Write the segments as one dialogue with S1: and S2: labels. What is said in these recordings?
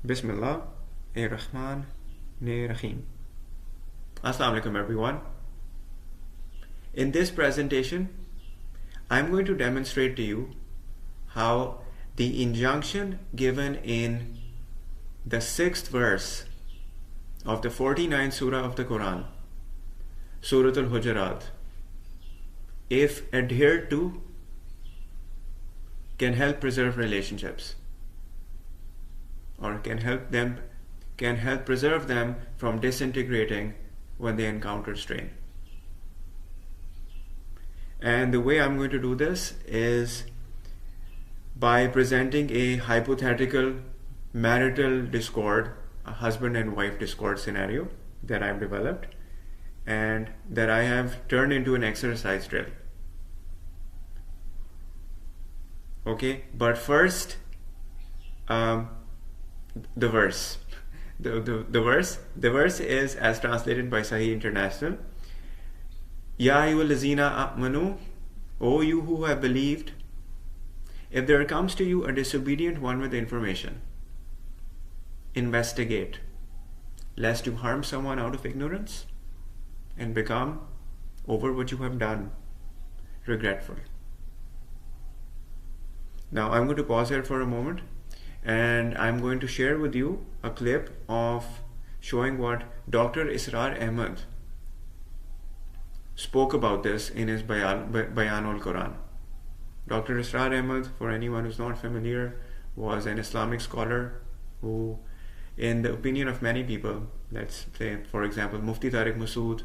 S1: Bismillah ar-Rahman ar-Rahim. Assalamu alaikum everyone. In this presentation, I'm going to demonstrate to you how the injunction given in the 6th verse of the 49th Surah of the Quran, Surah al-Hujurat, if adhered to, can help preserve relationships, or can help preserve them from disintegrating when they encounter strain. And the way I'm going to do this is by presenting a hypothetical marital discord, a husband and wife discord scenario that I've developed and that I have turned into an exercise drill. Okay, but first, the verse. The verse is as translated by Sahih International. Ya ayyuhallazina amanu, O you who have believed, if there comes to you a disobedient one with information, investigate, lest you harm someone out of ignorance and become, over what you have done, regretful. Now I'm going to pause here for a moment, and I'm going to share with you a clip of showing what Dr. Israr Ahmad spoke about this in his Bayan al-Quran. Dr. Israr Ahmad, for anyone who's not familiar, was an Islamic scholar who, in the opinion of many people, let's say for example Mufti Tariq Masood,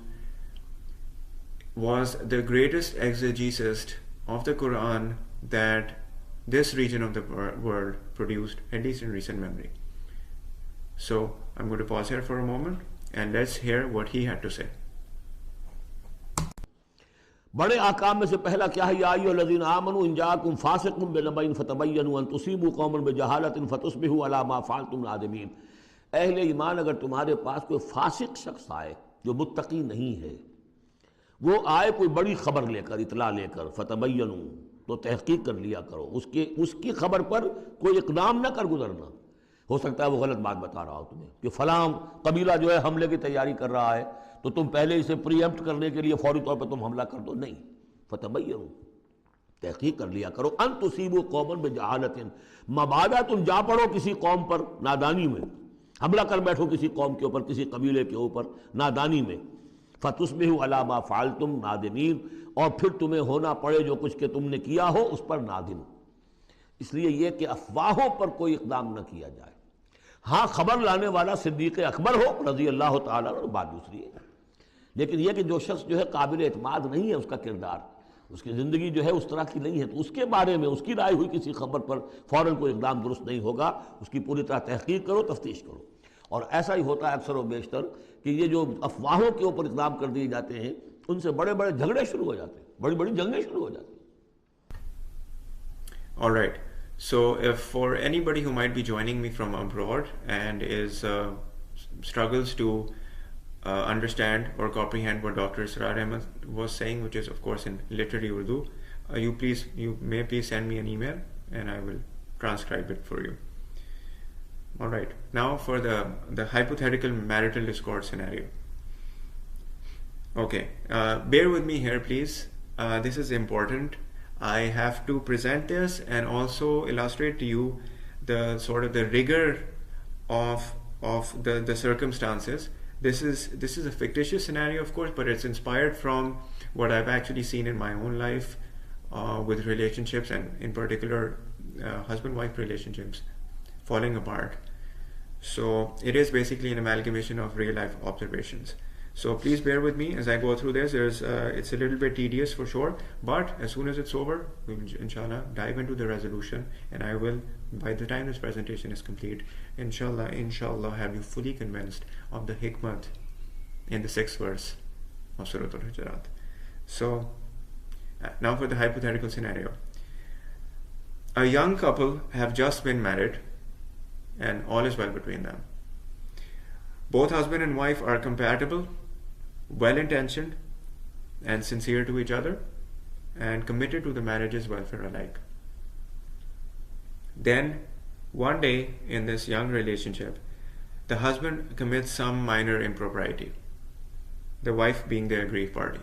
S1: was the greatest exegesis of the Quran that this region of the world produced, at least in recent memory. So I'm going to pause here for a moment and let's hear what he had to say.
S2: बड़े आकाम में से पहला क्या है, या अय्युहल्लज़ीना आमनू इन जाअकुम फासिकुम बिनबइन फतबय्यनु अन तुसीबू कौमन बिजहालतिन फतुस्बिहू अला मा फअलतुम नादिमीन। अहले ईमान, अगर तुम्हारे पास कोई फासिक शख्स आए जो मुत्तकी नहीं है, वो आए कोई बड़ी खबर लेकर, इतला लेकर, फतबय्यनु, तो तहकीक कर लिया करो, उसकी खबर पर कोई इकदाम न कर गुजरना। हो सकता है वो गलत बात बता रहा हो तुम्हें कि फलां कबीला जो है हमले की तैयारी कर रहा है, तो तुम पहले इसे प्रीएम्प्ट करने के लिए फौरी तौर पर तुम हमला कर दो, नहीं। फतबय्यनु, तहकीक कर लिया करो, अन तुसीबू कौमन बिजहालतिन, मबादा तुम जा पड़ो किसी कौम पर नादानी में, हमला कर बैठो किसी कौम के ऊपर, किसी कबीले के ऊपर नादानी में, फतुस्बिहू अला मा फअलतुम नादिमीन, और फिर तुम्हें होना पड़े जो कुछ के तुमने किया हो उस पर नादिम। इसलिए यह कि अफवाहों पर कोई इकदाम न किया जाए। हाँ, खबर लाने वाला सिद्दीक़ अकबर हो रज़ी अल्लाह ताला, और बात दूसरी है। लेकिन यह कि जो शख्स जो है काबिल एतमाद नहीं है, उसका किरदार, उसकी ज़िंदगी जो है उस तरह की नहीं है, तो उसके बारे में उसकी राय हुई किसी खबर पर फ़ौरन कोई इकदाम दुरुस्त नहीं होगा। उसकी पूरी तरह तहकीक करो, तफ्तीश करो। और ऐसा ही होता है अक्सर व बेशतर कि ये जो अफवाहों के ऊपर इकदाम कर दिए जाते हैं, उनसे बड़े बड़े झगड़े शुरू हो जाते हैं, बड़ी बड़ी जंगें शुरू हो जाती हैं।
S1: All right. So if for anybody who might be joining me from abroad and is struggles to understand or comprehend what Dr. Israr Ahmad was saying, which is of course in literary Urdu, you may please send me an email and I will transcribe it for you. All right. Now for the hypothetical marital discord scenario. Okay, bear with me here, please. This is important. I have to present this and also illustrate to you the sort of the rigor of the circumstances. This is a fictitious scenario, of course, but it's inspired from what I've actually seen in my own life with relationships, and in particular husband-wife relationships falling apart. So it is basically an amalgamation of real-life observations. So please bear with me as I go through this. It's a little bit tedious for sure, but as soon as it's over, we will inshallah dive into the resolution, and I will, by the time this presentation is complete, inshallah have you fully convinced of the hikmah in the 6th verse of Surah al-Hujurat. So now for the hypothetical scenario. A young couple have just been married and all is well between them. Both husband and wife are compatible, well-intentioned, and sincere to each other, and committed to the marriage's welfare alike. Then One day in this young relationship, the husband commits some minor impropriety, the wife being the aggrieved party.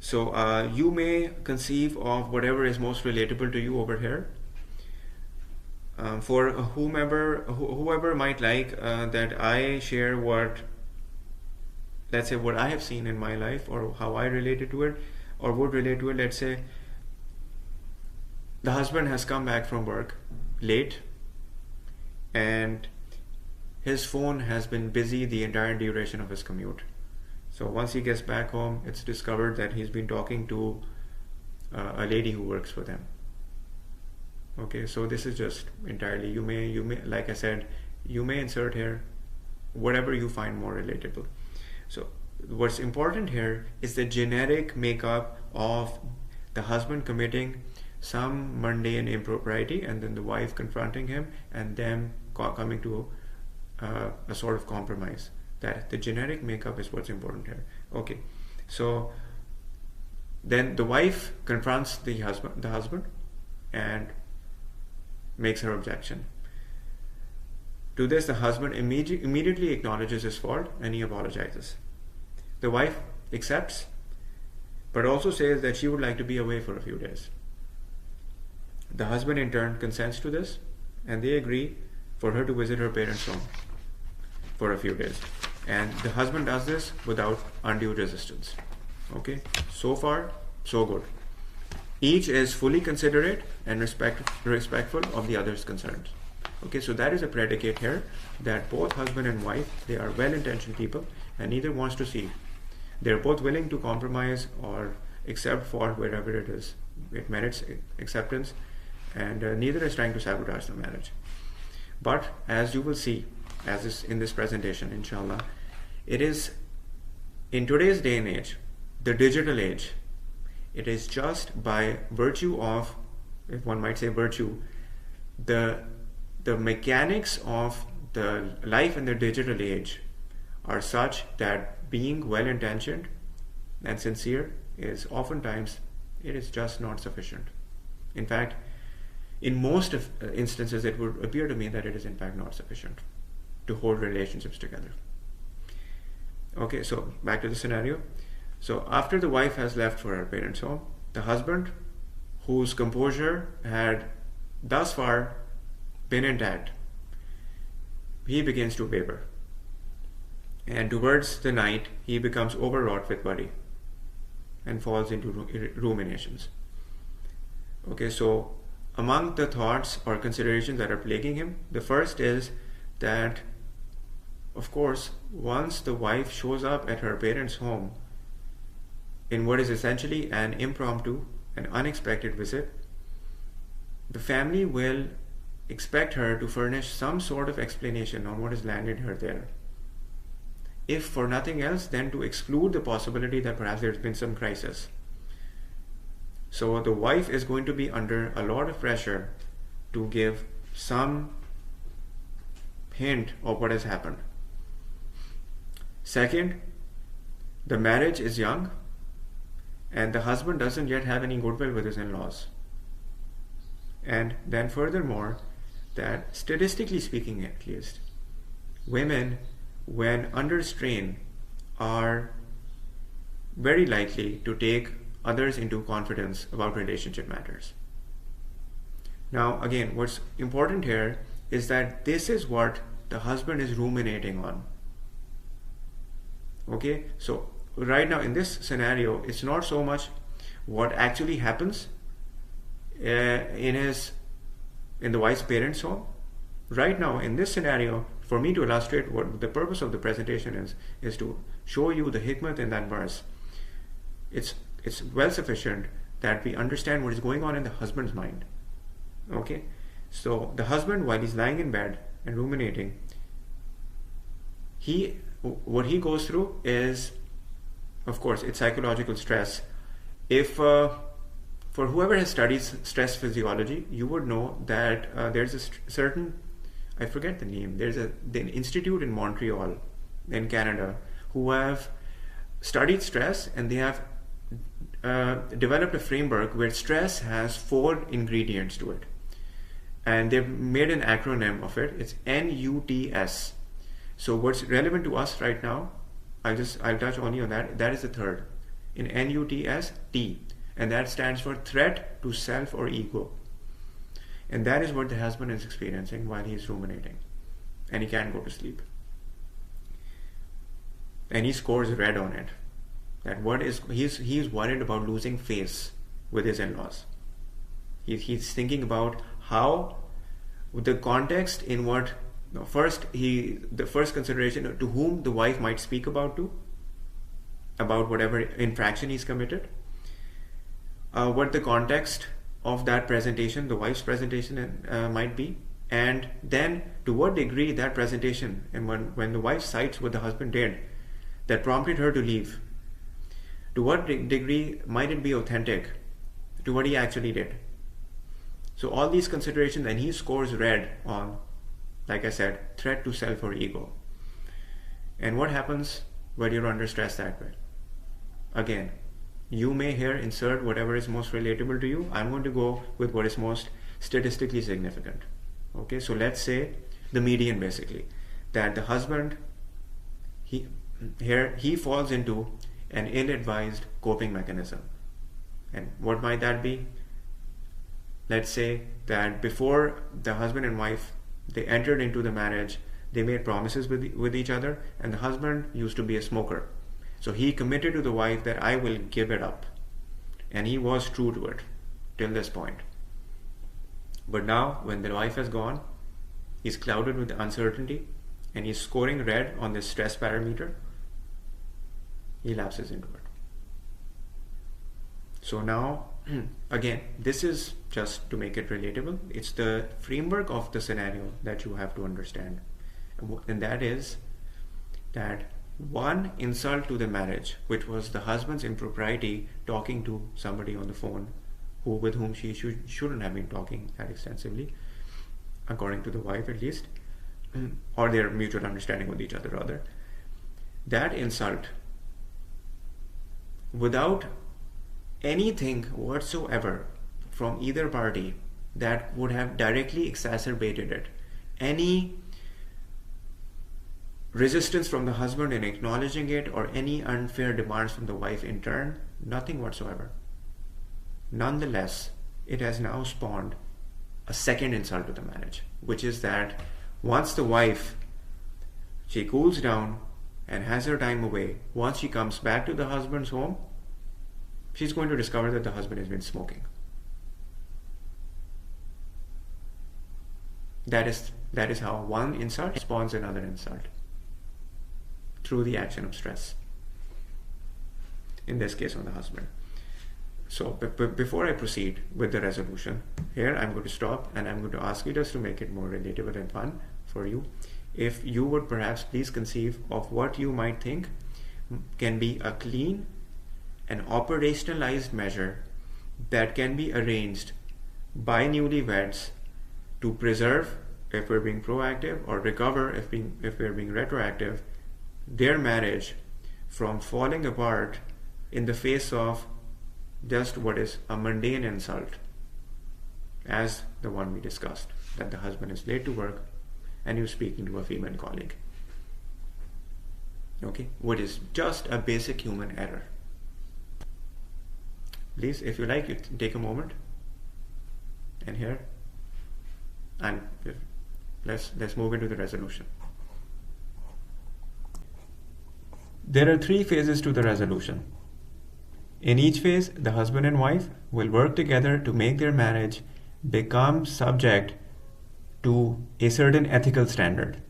S1: So you may conceive of whatever is most relatable to you over here. For whoever might like that I share what, let's say, what I have seen in my life or how I related to it or would relate to it. Let's say the husband has come back from work late and his phone has been busy the entire duration of his commute. So once he gets back home, it's discovered that he's been talking to a lady who works for them. Okay, so this is just entirely, you may, like I said, you may insert here whatever you find more relatable. So what's important here is the generic makeup of the husband committing some mundane impropriety and then the wife confronting him and them coming to a sort of compromise. That the generic makeup is what's important here. Okay, so then the wife confronts the husband and makes her objection. To this, the husband immediately acknowledges his fault and he apologizes. The wife accepts, but also says that she would like to be away for a few days. The husband in turn consents to this and they agree for her to visit her parents' home for a few days. And the husband does this without undue resistance. Okay, so far so good. Each is fully considerate and respectful of the other's concerns. Okay, so that is a predicate here that both husband and wife, they are well-intentioned people and neither wants to see. They're both willing to compromise or accept fault wherever it is. It merits acceptance and neither is trying to sabotage the marriage. But as you will see, as is in this presentation, inshallah, it is in today's day and age, the digital age, it is just by virtue of, if one might say virtue, the mechanics of the life in the digital age are such that being well-intentioned and sincere is oftentimes, it is just not sufficient. In fact, in most of instances, it would appear to me that it is in fact not sufficient to hold relationships together. Okay, so back to the scenario. So after the wife has left for her parents' home, the husband, whose composure had thus far been intact, he begins to waver. And towards the night, he becomes overwrought with worry and falls into ruminations. Okay, so among the thoughts or considerations that are plaguing him, the first is that, of course, once the wife shows up at her parents' home in what is essentially an impromptu and unexpected visit, the family will expect her to furnish some sort of explanation on what has landed her there. If for nothing else, then to exclude the possibility that perhaps there's been some crisis. So the wife is going to be under a lot of pressure to give some hint of what has happened. Second, the marriage is young and the husband doesn't yet have any goodwill with his in-laws. And then furthermore, that statistically speaking at least, women when under strain are very likely to take others into confidence about relationship matters. Now again, what's important here is that this is what the husband is ruminating on. Okay, so right now in this scenario, it's not so much what actually happens in the wife's parents' home. Right now in this scenario, for me to illustrate what the purpose of the presentation is to show you the hikmat in that verse. It's well sufficient that we understand what is going on in the husband's mind. Okay, so the husband, while he's lying in bed and ruminating, what he goes through is, of course, it's psychological stress. If for whoever has studied stress physiology, you would know that there's a certain, I forget the name, there's an institute in Montreal in Canada who have studied stress, and they have developed a framework where stress has 4 ingredients to it. and they've made an acronym of it. It's NUTS. So what's relevant to us right now, I'll touch only on that. That is the third. In NUTS, T, and that stands for threat to self or ego. And that is what the husband is experiencing while he's ruminating, and he can't go to sleep. And he scores red on it. That what is he's worried about losing face with his in-laws. He's thinking about how the context in what the first consideration to whom the wife might speak about whatever infraction he's committed, what the context of that presentation, the wife's presentation might be, and then to what degree that presentation, and when the wife cites what the husband did that prompted her to leave, to what degree might it be authentic to what he actually did. So all these considerations, and he scores red on, like I said, threat to self or ego. And what happens when you're under stress that way? Again, you may here insert whatever is most relatable to you. I'm going to go with what is most statistically significant. Okay, so let's say the median, basically, that the husband, he falls into an ill-advised coping mechanism. And what might that be? Let's say that before the husband and wife, they entered into the marriage, they made promises with each other, and the husband used to be a smoker. So he committed to the wife that I will give it up. And he was true to it till this point. But now, when the wife has gone, he's clouded with uncertainty, and he's scoring red on this stress parameter. He lapses into it. So now, again, this is just to make it relatable. It's the framework of the scenario that you have to understand. And that is that one insult to the marriage, which was the husband's impropriety talking to somebody on the phone with whom she shouldn't have been talking that extensively, according to the wife at least, or their mutual understanding with each other rather. That insult, without anything whatsoever from either party that would have directly exacerbated it, any resistance from the husband in acknowledging it, or any unfair demands from the wife in turn, nothing whatsoever. Nonetheless, it has now spawned a second insult to the marriage, which is that once the wife, she cools down and has her time away, once she comes back to the husband's home, she's going to discover that the husband has been smoking. That is how one insult spawns another insult, through the action of stress, in this case on the husband. So before I proceed with the resolution, here I'm going to stop, and I'm going to ask you, just to make it more relatable and fun for you, if you would perhaps please conceive of what you might think can be a clean and operationalized measure that can be arranged by newlyweds to preserve, if we're being proactive, or recover if we're being retroactive, their marriage from falling apart in the face of just what is a mundane insult, as the one we discussed, that the husband is late to work and you're speaking to a female colleague. Okay, what is just a basic human error. Please, if you like, you take a moment and here, and let's move into the resolution. There are 3 phases to the resolution. In each phase, the husband and wife will work together to make their marriage become subject to a certain ethical standard,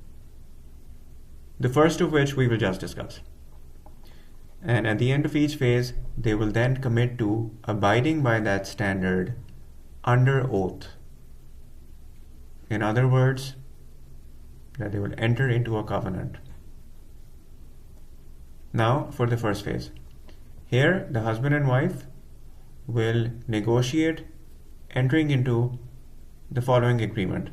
S1: the first of which we will just discuss. And at the end of each phase, they will then commit to abiding by that standard under oath. In other words, that they will enter into a covenant. Now, for the first phase. Here, the husband and wife will negotiate entering into the following agreement: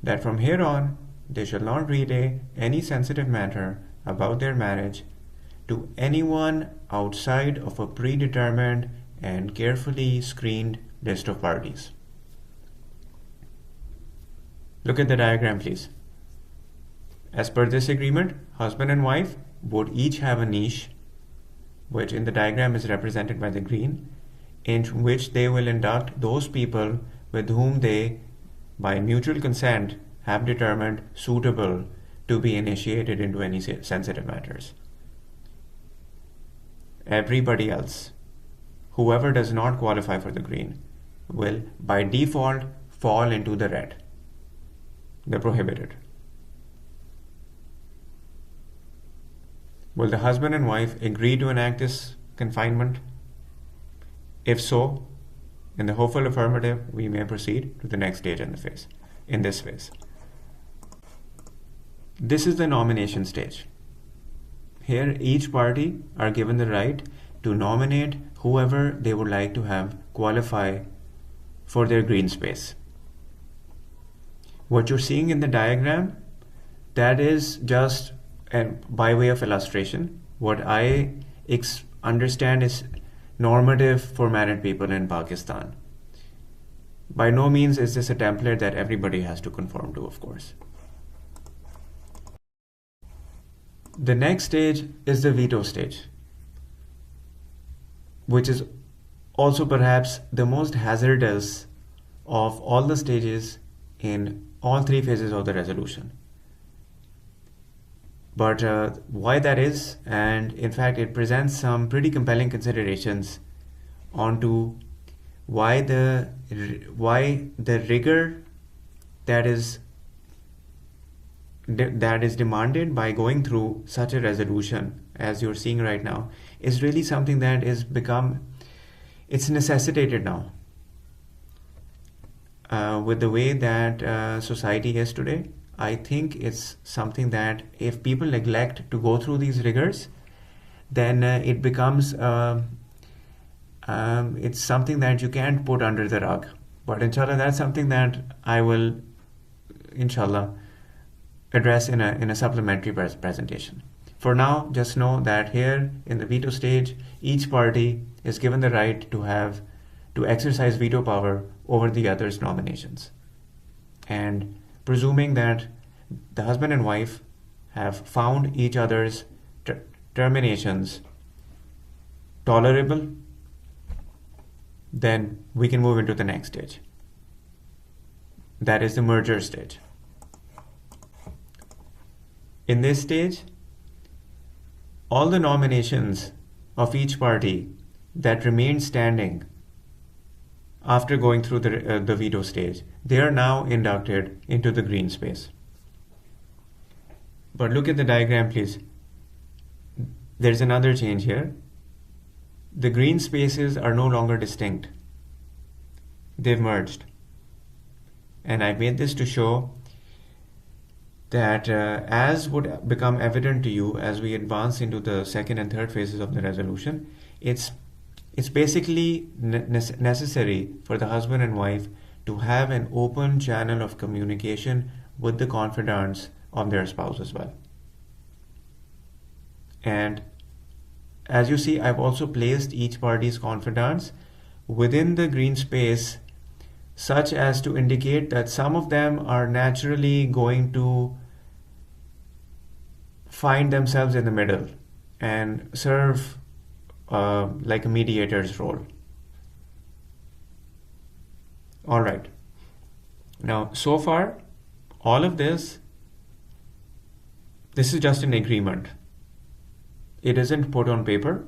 S1: that from here on, they shall not relay any sensitive matter about their marriage to anyone outside of a predetermined and carefully screened list of parties. Look at the diagram, please. As per this agreement, husband and wife would each have a niche, which in the diagram is represented by the green, in which they will induct those people with whom they, by mutual consent, have determined suitable to be initiated into any sensitive matters. Everybody else, whoever does not qualify for the green, will by default fall into the red, the prohibited. Will the husband and wife agree to enact this confinement? If so, in the hopeful affirmative, we may proceed to the next stage in this phase. This is the nomination stage. Here, each party are given the right to nominate whoever they would like to have qualify for their green space. What you're seeing in the diagram, that is just by way of illustration. What I understand is normative for married people in Pakistan. By no means is this a template that everybody has to conform to, of course. The next stage is the veto stage, which is also perhaps the most hazardous of all the stages in all three phases of the resolution. But why that is, and in fact it presents some pretty compelling considerations onto why the rigor that is demanded by going through such a resolution as you're seeing right now is really something that is it's necessitated now with the way that society is today. I think it's something that if people neglect to go through these rigors, then it becomes it's something that you can't put under the rug. But inshallah, that's something that I will inshallah address in a supplementary presentation. For now, just know that here in the veto stage, each party is given the right to exercise veto power over the other's nominations. And presuming that the husband and wife have found each other's terminations tolerable, then we can move into the next stage. That is the merger stage. In this stage, all the nominations of each party that remain standing after going through the veto stage, they are now inducted into the green space. But look at the diagram, please. There's another change here. The green spaces are no longer distinct. They've merged. And I made this to show that as would become evident to you as we advance into the second and third phases of the resolution, it's basically necessary for the husband and wife to have an open channel of communication with the confidants of their spouse as well. And as you see, I've also placed each party's confidants within the green space such as to indicate that some of them are naturally going to find themselves in the middle and serve like a mediator's role. All right. Now, so far, all of this is just an agreement. It isn't put on paper,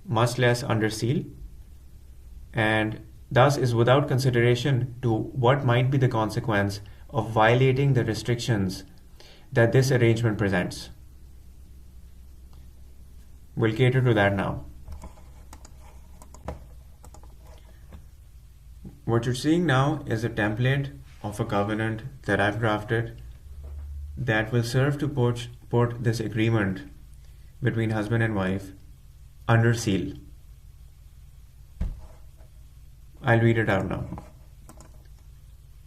S1: much less under seal, and thus is without consideration to what might be the consequence of violating the restrictions that this arrangement presents. We'll cater to that now. What you're seeing now is a template of a covenant that I've drafted that will serve to put this agreement between husband and wife under seal. I'll read it out now.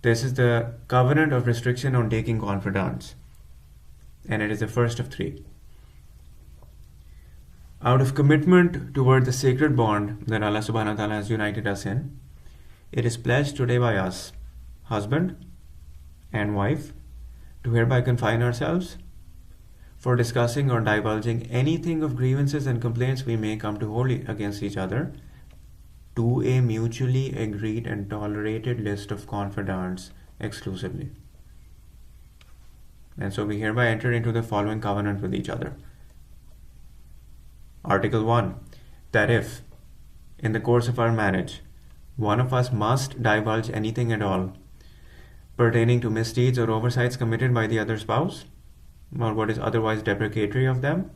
S1: This is the covenant of restriction on taking confidants, and it is the first of three. Out of commitment toward the sacred bond that Allah subhanahu wa ta'ala has united us in, it is pledged today by us, husband, and wife, to hereby confine ourselves for discussing or divulging anything of grievances and complaints we may come to hold against each other, to a mutually agreed and tolerated list of confidants exclusively. And so we hereby enter into the following covenant with each other. Article 1. That if, in the course of our marriage, one of us must divulge anything at all pertaining to misdeeds or oversights committed by the other spouse, or what is otherwise deprecatory of them,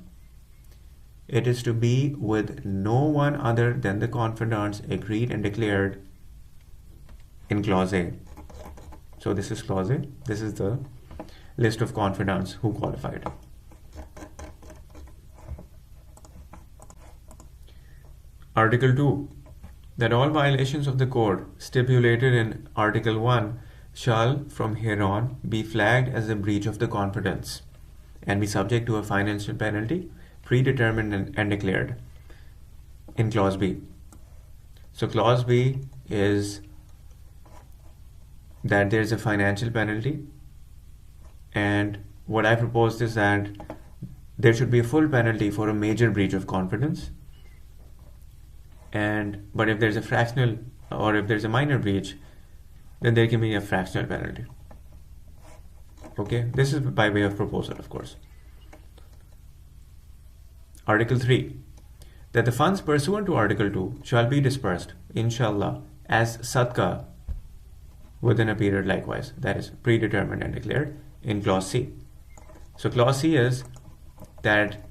S1: it is to be with no one other than the confidants agreed and declared in Clause A. So this is Clause A. This is the list of confidants who qualified. Article 2. That all violations of the code stipulated in Article 1 shall from here on be flagged as a breach of the confidence and be subject to a financial penalty predetermined and declared in Clause B. So Clause B is that there is a financial penalty, and what I proposed is that there should be a full penalty for a major breach of confidence, but if there's a fractional or if there's a minor breach, then there can be a fractional penalty. Okay, this is by way of proposal, of course. Article 3. That the funds pursuant to Article 2 shall be dispersed, inshallah, as sadaqah within a period likewise, that is predetermined and declared in Clause C. So Clause C is that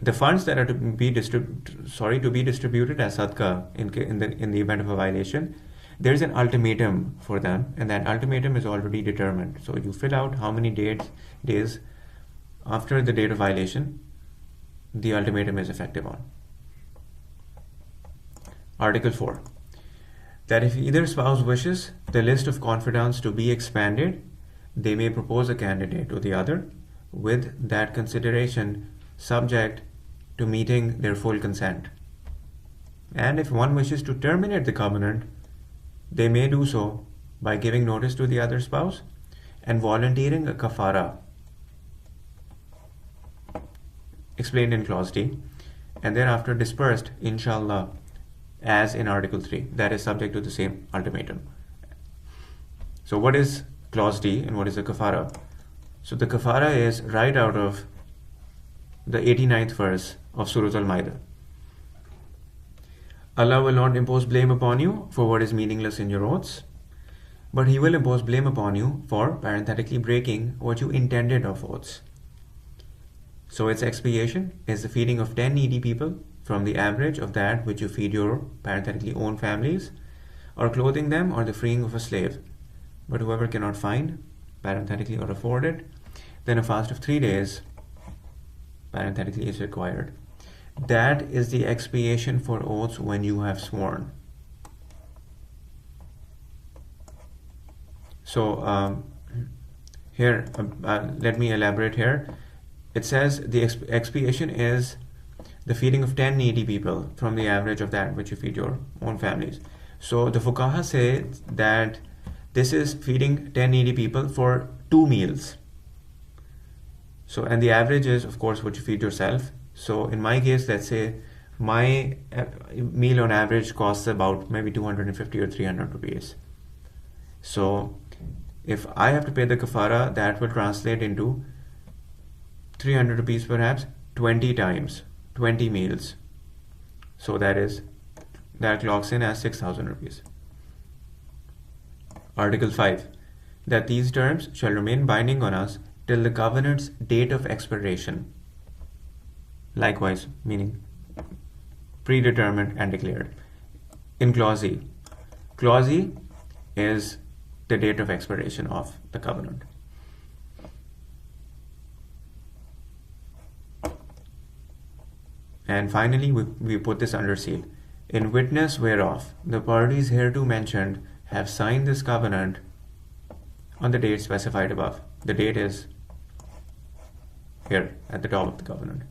S1: the funds that are to be distributed as sadaqah in the event of a violation, there is an ultimatum for them, and that ultimatum is already determined. So you fill out how many days after the date of violation the ultimatum is effective on. Article 4. That if either spouse wishes the list of confidants to be expanded, they may propose a candidate to the other with that consideration subject to meeting their full consent. And if one wishes to terminate the covenant, they may do so by giving notice to the other spouse and volunteering a kafara, explained in Clause D, and thereafter dispersed, inshallah, as in Article 3, that is subject to the same ultimatum. So what is Clause D and what is the kafara? So the kafara is right out of the 89th verse of Surah Al-Ma'idah. Allah will not impose blame upon you for what is meaningless in your oaths, but He will impose blame upon you for parenthetically breaking what you intended of oaths. So its expiation is the feeding of 10 needy people from the average of that which you feed your parenthetically own families, or clothing them, or the freeing of a slave. But whoever cannot find, parenthetically, or afford it, then a fast of 3 days, parenthetically, is required. That is the expiation for oaths when you have sworn. So here, let me elaborate here. It says the expiation is the feeding of 10 needy people from the average of that which you feed your own families. So the fuqaha say that this is feeding 10 needy people for 2 meals. So, and the average is, of course, what you feed yourself. So in my case, let's say my meal on average costs about maybe 250 or 300 rupees. So if I have to pay the kafara, that will translate into 300 rupees perhaps 20 times, 20 meals. So that clocks in as 6,000 rupees. Article 5. That these terms shall remain binding on us till the covenant's date of expiration. Likewise, meaning predetermined and declared. In Clause E. Clause E is the date of expiration of the covenant. And finally, we put this under seal. In witness whereof the parties hereto mentioned have signed this covenant on the date specified above. The date is here at the top of the covenant.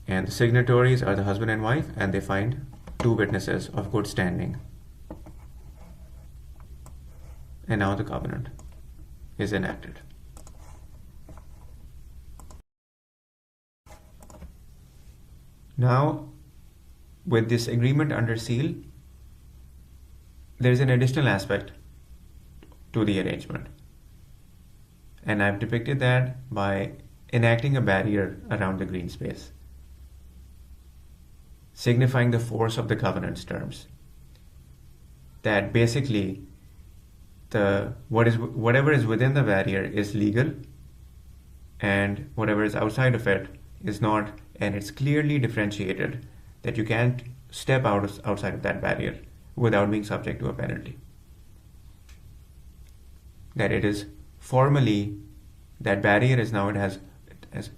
S1: And the signatories are the husband and wife, and they find 2 witnesses of good standing. and now the covenant is enacted. Now, with this agreement under seal, there is an additional aspect to the arrangement. And I've depicted that by enacting a barrier around the green space, signifying the force of the covenant's terms. That basically whatever is within the barrier is legal, and whatever is outside of it is not, and it's clearly differentiated that you can't step outside of that barrier without being subject to a penalty. That it is formally, that barrier is now, it's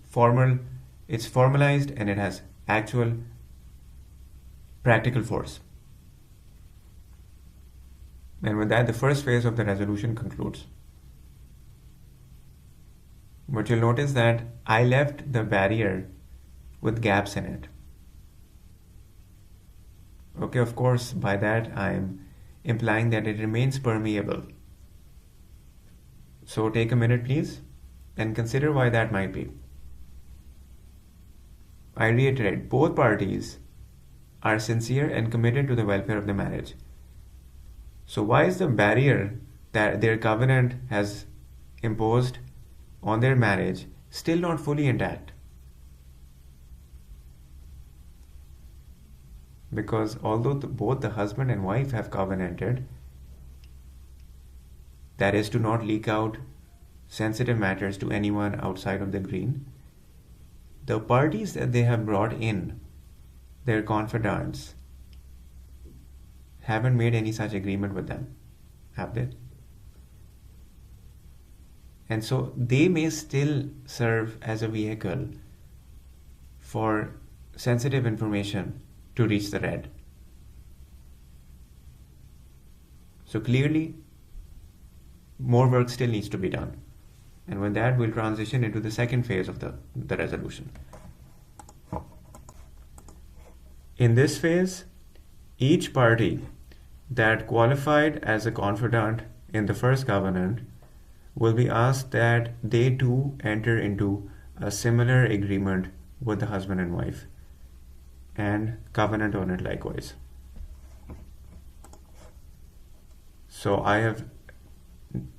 S1: formalized, and it has actual practical force. And with that, the first phase of the resolution concludes. But you'll notice that I left the barrier with gaps in it. Okay, of course, by that I'm implying that it remains permeable. So take a minute, please, and consider why that might be. I reiterate, both parties are sincere and committed to the welfare of the marriage. So why is the barrier that their covenant has imposed on their marriage still not fully intact? Because although both the husband and wife have covenanted, that is to not leak out sensitive matters to anyone outside of the green, the parties that they have brought in, their confidants, haven't made any such agreement with them, have they? And so they may still serve as a vehicle for sensitive information to reach the red. So clearly, more work still needs to be done. And with that, we'll transition into the second phase of the resolution. In this phase, each party that qualified as a confidant in the first covenant will be asked that they too enter into a similar agreement with the husband and wife and covenant on it likewise. So I have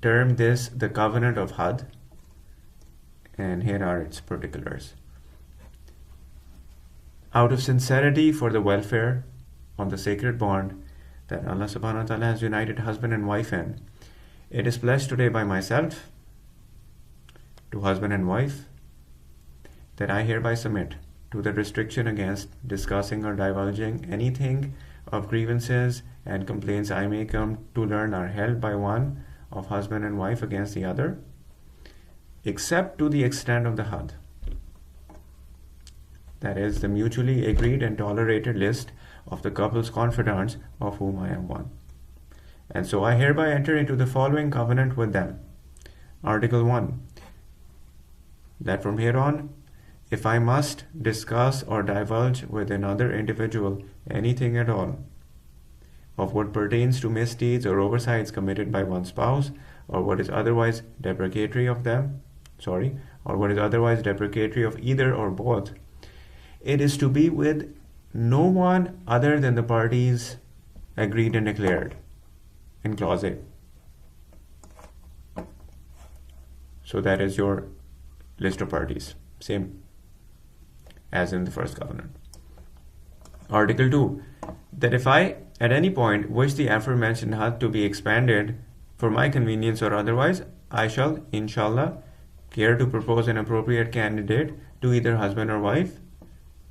S1: termed this the covenant of Had, and here are its particulars. Out of sincerity for the welfare on the sacred bond that Allah subhanahu wa ta'ala has united husband and wife in, it is pledged today by myself to husband and wife that I hereby submit to the restriction against discussing or divulging anything of grievances and complaints I may come to learn are held by one of husband and wife against the other, except to the extent of the had. That is, the mutually agreed and tolerated list of the couple's confidants, of whom I am one. And so I hereby enter into the following covenant with them. Article 1. That from here on, if I must discuss or divulge with another individual anything at all of what pertains to misdeeds or oversights committed by one spouse, or what is otherwise deprecatory of either or both, it is to be with no one other than the parties agreed and declared in clause A. So that is your list of parties, same as in the first covenant. Article 2. That if I at any point wish the aforementioned had to be expanded for my convenience or otherwise, I shall, inshallah, care to propose an appropriate candidate to either husband or wife,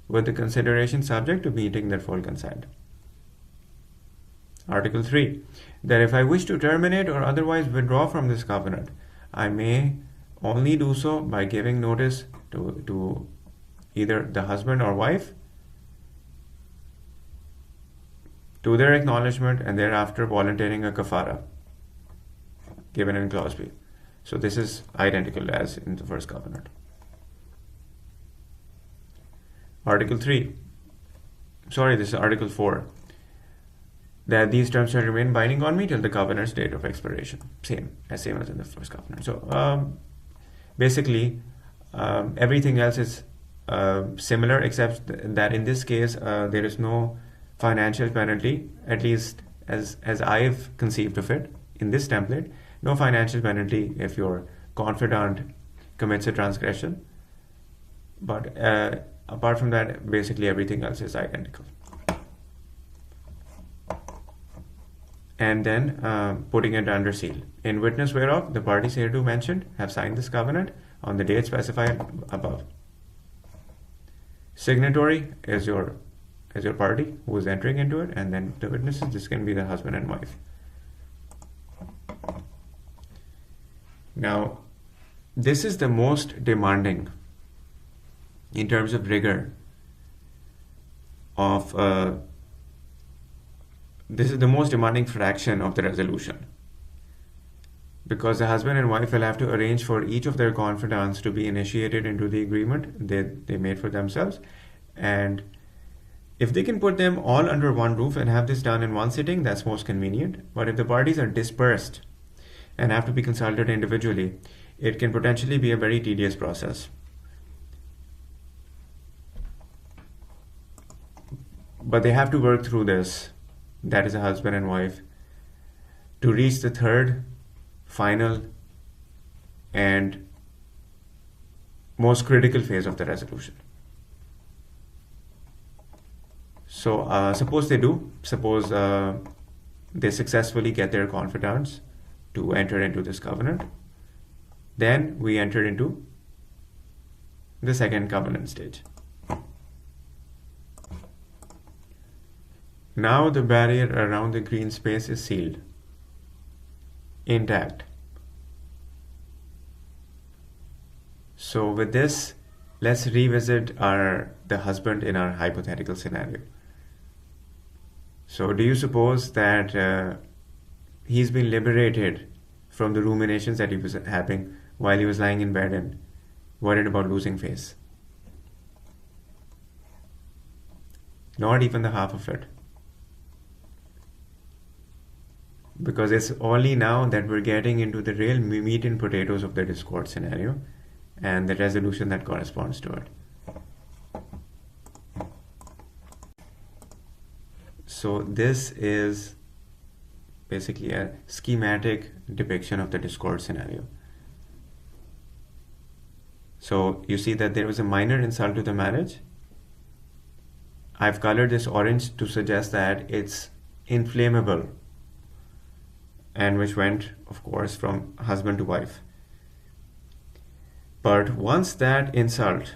S1: with the consideration subject to meeting their full consent. Article 3. That if I wish to terminate or otherwise withdraw from this covenant, I may only do so by giving notice to either the husband or wife, to their acknowledgement, and thereafter volunteering a kafara given in clause B. So this is identical as in the first covenant. Article 4. that these terms shall remain binding on me till the covenant's date of expiration. Same as in the first covenant. So basically, everything else is similar, except that in this case there is no financial penalty, at least as I've conceived of it in this template. No financial penalty if your confidant commits a transgression, but apart from that, basically everything else is identical. And then putting it under seal. In witness whereof the parties hereto mentioned have signed this covenant on the date specified above. Signatory is your party who is entering into it, and then the witnesses, this can be the husband and wife. Now, this is the most demanding in terms of rigor of this is the most demanding fraction of the resolution, because the husband and wife will have to arrange for each of their confidants to be initiated into the agreement they made for themselves. And if they can put them all under one roof and have this done in one sitting, that's most convenient. But if the parties are dispersed and have to be consulted individually, it can potentially be a very tedious process. But they have to work through this, that is a husband and wife, to reach the third, final, and most critical phase of the resolution. So suppose they do, suppose they successfully get their confidants to enter into this covenant, then we enter into the second covenant stage. Now the barrier around the green space is sealed, intact. So with this, let's revisit the husband in our hypothetical scenario. So do you suppose that he's been liberated from the ruminations that he was having while he was lying in bed and worried about losing face? Not even the half of it. Because it's only now that we're getting into the real meat and potatoes of the discord scenario and the resolution that corresponds to it. So this is basically a schematic depiction of the discord scenario. So you see that there was a minor insult to the marriage. I've colored this orange to suggest that it's inflammable, and which went, of course, from husband to wife. But once that insult,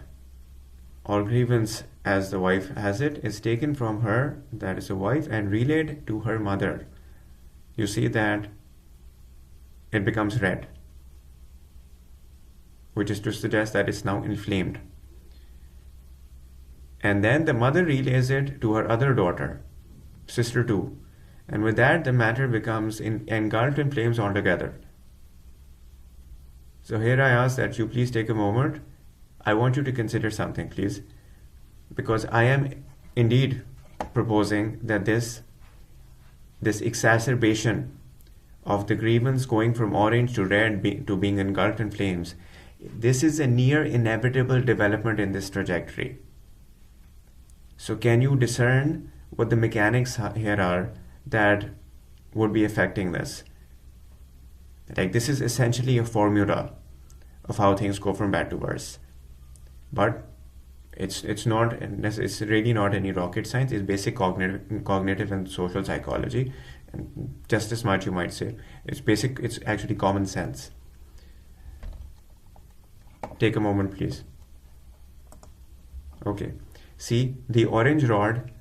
S1: or grievance as the wife has it, is taken from her, that is a wife, and relayed to her mother, you see that it becomes red, which is to suggest that it's now inflamed. And then the mother relays it to her other daughter, sister too. And with that, the matter becomes engulfed in flames altogether. So here I ask that you please take a moment. I want you to consider something, please. Because I am indeed proposing that this exacerbation of the grievance going from orange to red to being engulfed in flames, this is a near inevitable development in this trajectory. So can you discern what the mechanics here are that would be affecting this? Like, this is essentially a formula of how things go from bad to worse, but it's really not any rocket science. It's basic cognitive and social psychology, and just as much, you might say, it's actually common sense. Take a moment, please. Okay, see, the orange rod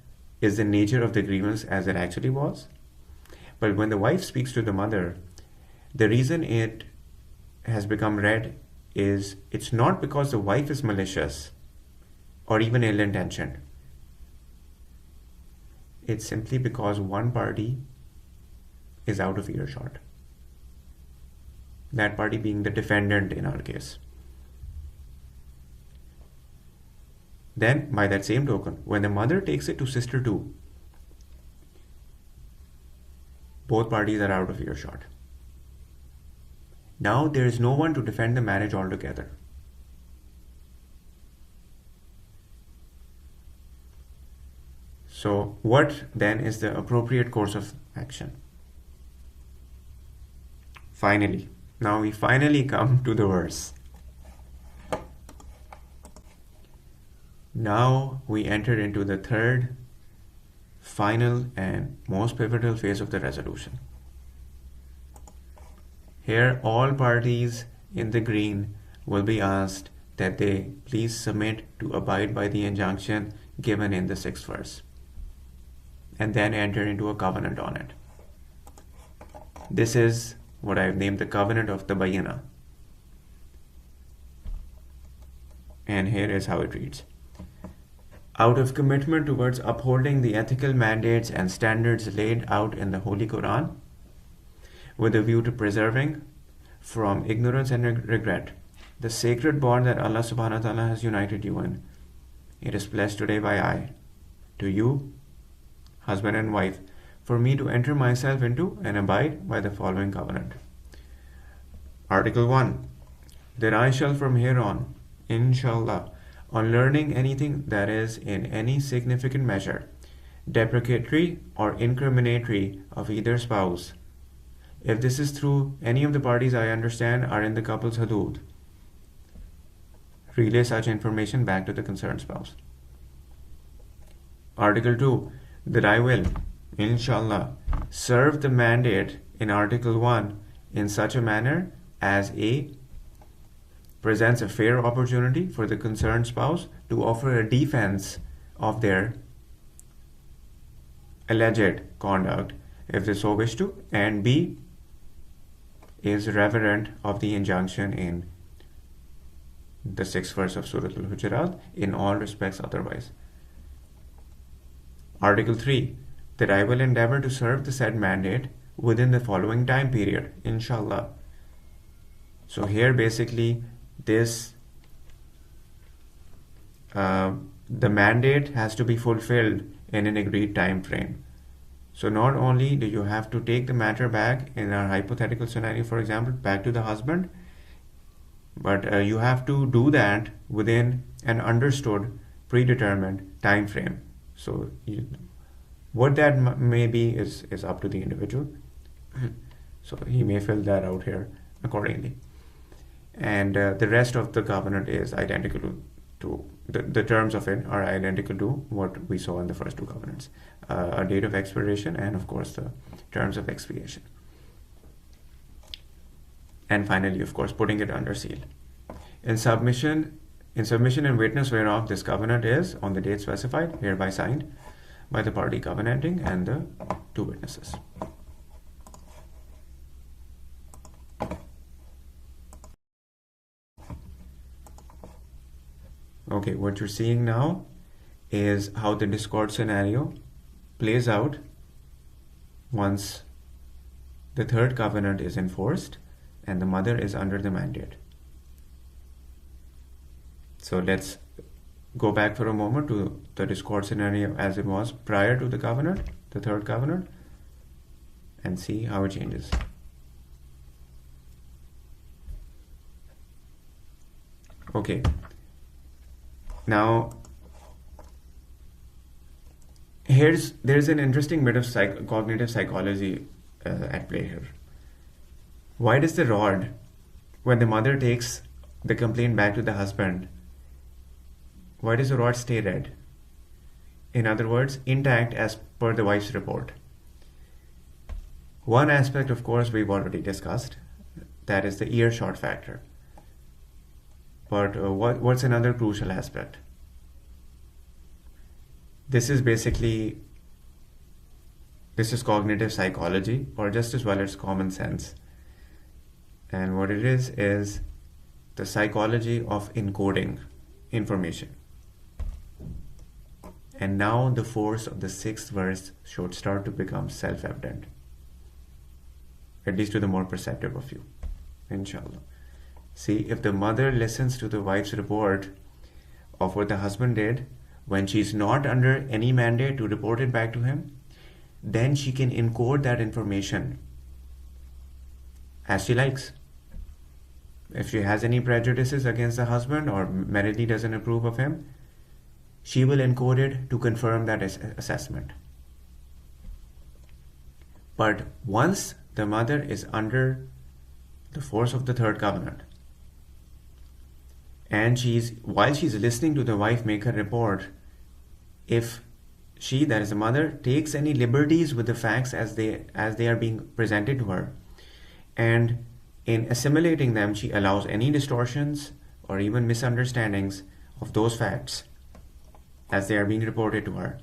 S1: is the nature of the grievance as it actually was. But when the wife speaks to the mother, the reason it has become red is it's not because the wife is malicious or even ill-intentioned. It's simply because one party is out of earshot. That party being the defendant in our case. Then, by that same token, when the mother takes it to sister 2, Both parties are out of earshot. Now there is no one to defend the marriage altogether. So what then is the appropriate course of action? Now we finally come to the verse. Now we enter into the third, final and most pivotal phase of the resolution. Here all parties in the green will be asked that they please submit to abide by the injunction given in the 6th verse, and then enter into a covenant on it. This is what I've named the covenant of the Bayina. And here is how it reads. Out of commitment towards upholding the ethical mandates and standards laid out in the Holy Quran, with a view to preserving from ignorance and regret the sacred bond that Allah subhanahu wa ta'ala has united you in, it is pledged today by I, to you, husband and wife, for me to enter myself into and abide by the following covenant. Article 1. That I shall from here on, inshallah, on learning anything that is in any significant measure deprecatory or incriminatory of either spouse, if this is through any of the parties I understand are in the couple's hudud, relay such information back to the concerned spouse. Article 2. That I will, inshallah, serve the mandate in Article 1 in such a manner as A. presents a fair opportunity for the concerned spouse to offer a defense of their alleged conduct if they so wish to, and B. is reverent of the injunction in the 6th verse of Surah al-Hujurat in all respects otherwise. Article 3. That I will endeavor to serve the said mandate within the following time period, inshallah. So here basically this the mandate has to be fulfilled in an agreed time frame. So not only do you have to take the matter back, in our hypothetical scenario for example, back to the husband, but you have to do that within an understood predetermined time frame. So what that may be is up to the individual. So he may fill that out here accordingly. And the rest of the covenant is identical to the terms of it are identical to what we saw in the first two covenants, a date of expiration and of course the terms of expiation, and finally of course putting it under seal. In submission and witness whereof this covenant is on the date specified hereby signed by the party covenanting and the two witnesses. Okay, what you're seeing now is how the discord scenario plays out once the third covenant is enforced and the mother is under the mandate. So let's go back for a moment to the discord scenario as it was prior to the covenant, the third covenant, and see how it changes. Okay. Now, there's an interesting bit of cognitive psychology at play here. Why does the rod, when the mother takes the complaint back to the husband, why does the rod stay red? In other words, intact as per the wife's report. One aspect, of course, we've already discussed, that is the earshot factor. But what's another crucial aspect? This is cognitive psychology, or just as well as common sense. And what it is the psychology of encoding information. And now the force of the 6th verse should start to become self-evident, at least to the more perceptive of you, inshallah. See, if the mother listens to the wife's report of what the husband did when she's not under any mandate to report it back to him, then she can encode that information as she likes. If she has any prejudices against the husband or merely doesn't approve of him, she will encode it to confirm that assessment. But once the mother is under the force of the third covenant, and while she's listening to the wife make her report, if she, that is the mother, takes any liberties with the facts as they are being presented to her, and in assimilating them she allows any distortions or even misunderstandings of those facts as they are being reported to her,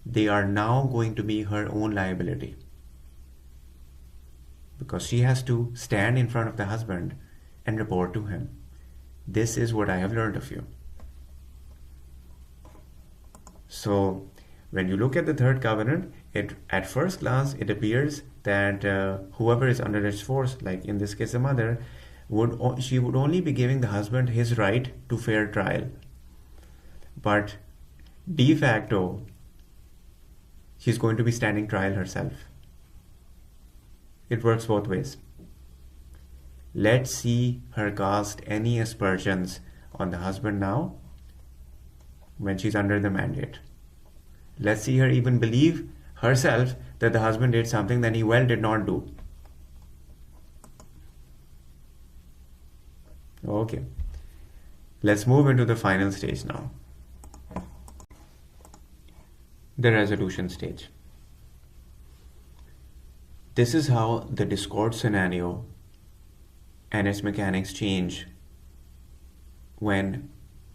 S1: they are now going to be her own liability, because she has to stand in front of the husband and report to him, "This is what I have learned of you." So when you look at the third covenant, at first glance it appears that whoever is under its force, like in this case the mother, she would only be giving the husband his right to fair trial. But de facto, she's going to be standing trial herself. It works both ways. Let's see her cast any aspersions on the husband now when she's under the mandate. Let's see her even believe herself that the husband did something that he well did not do. Okay. Let's move into the final stage now. The resolution stage. This is how the discord scenario and its mechanics change when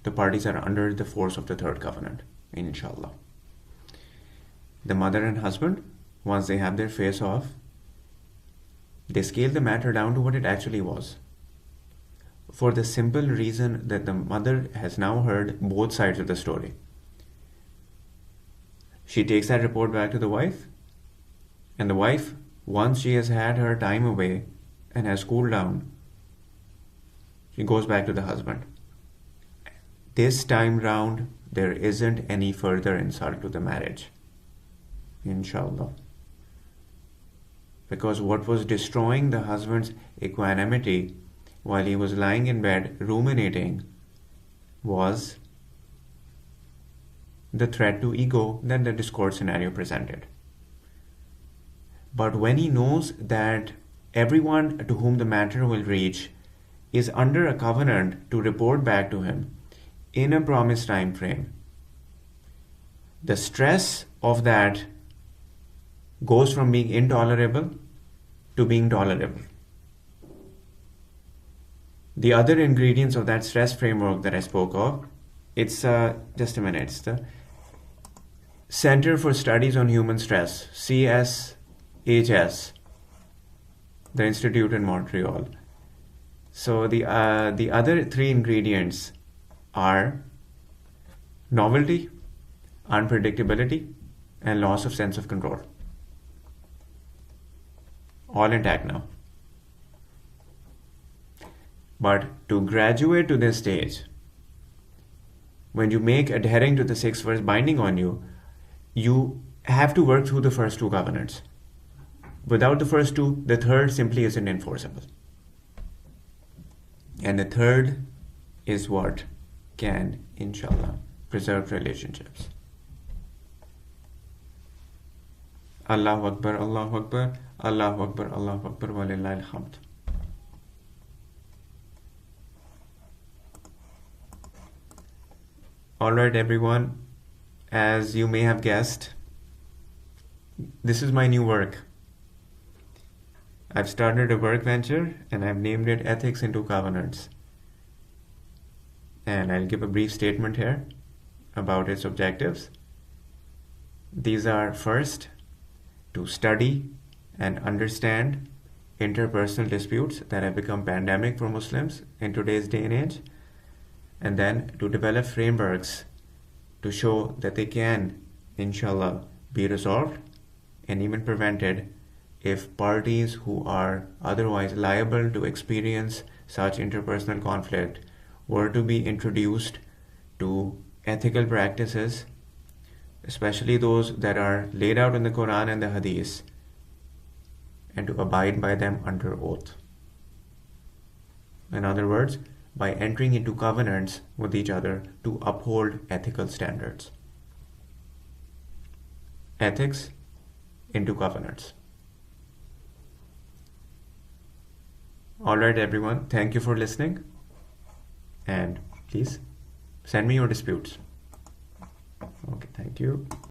S1: the parties are under the force of the third covenant, inshallah. The mother and husband, once they have their face off, they scale the matter down to what it actually was. For the simple reason that the mother has now heard both sides of the story. She takes that report back to the wife, and the wife, once she has had her time away and has cooled down, she goes back to the husband. This time round, there isn't any further insult to the marriage, inshallah. Because what was destroying the husband's equanimity while he was lying in bed ruminating was the threat to ego that the discord scenario presented. But when he knows that everyone to whom the matter will reach is under a covenant to report back to him in a promised time frame, the stress of that goes from being intolerable to being tolerable. The other ingredients of that stress framework that I spoke of, it's just a minute, it's the Center for Studies on Human Stress, CSHS, the institute in Montreal. So the other three ingredients are novelty, unpredictability, and loss of sense of control. All intact now. But to graduate to this stage, when you make adhering to the sixth verse binding on you, you have to work through the first two covenants. Without the first two, the third simply isn't enforceable. And the third is what can, inshallah, preserve relationships. Allahu Akbar, Allahu Akbar, Allahu Akbar, Allahu Akbar, walillahi alhamd. Alright everyone, as you may have guessed, this is my new work. I've started a work venture and I've named it Ethics into Covenants. And I'll give a brief statement here about its objectives. These are, first, to study and understand interpersonal disputes that have become pandemic for Muslims in today's day and age, and then to develop frameworks to show that they can, inshallah, be resolved and even prevented if parties who are otherwise liable to experience such interpersonal conflict were to be introduced to ethical practices especially those that are laid out in the Quran and the Hadith, and to abide by them under oath. In other words, by entering into covenants with each other to uphold ethical standards. Ethics into covenants. Alright everyone, thank you for listening, and please send me your disputes. Okay, thank you.